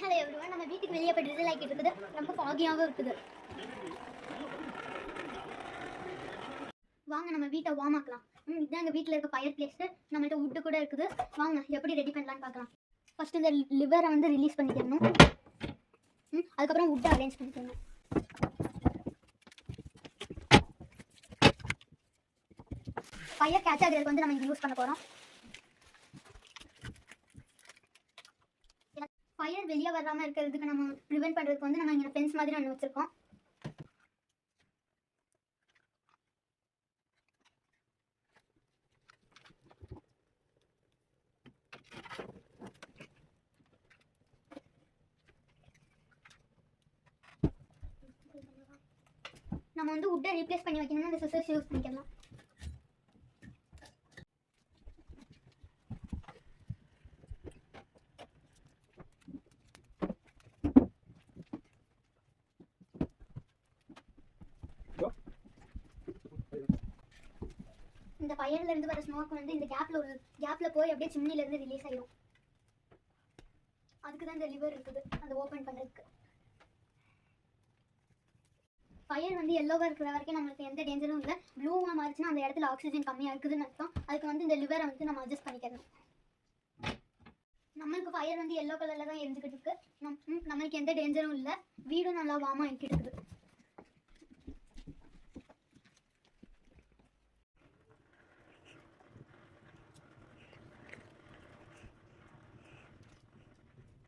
Hello everyone, நம்ம வீட்டுக்கு வெளியே போய் ட்ரில் ஆகிட்டு இருக்குது. ரொம்ப ஃபாகியாகவும் இருக்குது. வாங்க நம்ம வீட்டை வார்ம் ஆக்கலாம். இதுதான் எங்கள் வீட்டில் இருக்க ஃபயர் பிளேஸு. நம்மள்ட்ட வுட்டு கூட இருக்குது. வாங்க எப்படி ரெடி பண்ணலான்னு பார்க்கலாம். ஃபஸ்ட்டு இந்த லிவரை வந்து ரிலீஸ் பண்ணிக்கணும். அதுக்கப்புறம் வுட்டை அரேஞ்ச் பண்ணிக்கணும். ஃபயர் கேட்ச் ஆகிறதுக்கு வந்து நம்ம இங்கே யூஸ் பண்ண போகிறோம். ஃபயர் வெளியே வராமல் இருக்கிறதுக்கு நம்ம ப்ரிவென்ட் பண்ணுறதுக்கு வந்து நம்ம இங்கே ஃபென்ஸ் மாதிரி ஒன்று வச்சுருக்கோம். நம்ம வந்து வுட்டை ரீப்ளேஸ் பண்ணி வைக்கணும்னா அந்த சிசர்ஸ் யூஸ் பண்ணிக்கலாம். இந்த ஃபயர்ல இருந்து வர ஸ்மோக் வந்து இந்த கேப்ல போய் அப்படியே சிம்னில இருந்து ரிலீஸ் ஆயிடும். அதுக்கு தான் இந்த லிவர் இருக்குது, அதை ஓபன் பண்றதுக்கு. ஃபயர் வந்து எல்லோவா இருக்கிற வரைக்கும் நம்மளுக்கு எந்த டேஞ்சரும் இல்லை. ப்ளூவா மாறிச்சுன்னா அந்த இடத்துல ஆக்சிஜன் கம்மியாக இருக்குதுன்னு அர்த்தம். அதுக்கு வந்து இந்த லிவரை வந்து நம்ம அட்ஜஸ்ட் பண்ணிக்கணும். நம்மளுக்கு ஃபயர் வந்து எல்லோ கலர்ல தான் எரிஞ்சுக்கிட்டு இருக்கு. நம்மளுக்கு எந்த டேஞ்சரும் இல்லை. வீடும் நல்லா வார்மா ஆகிட்டு இருக்குது.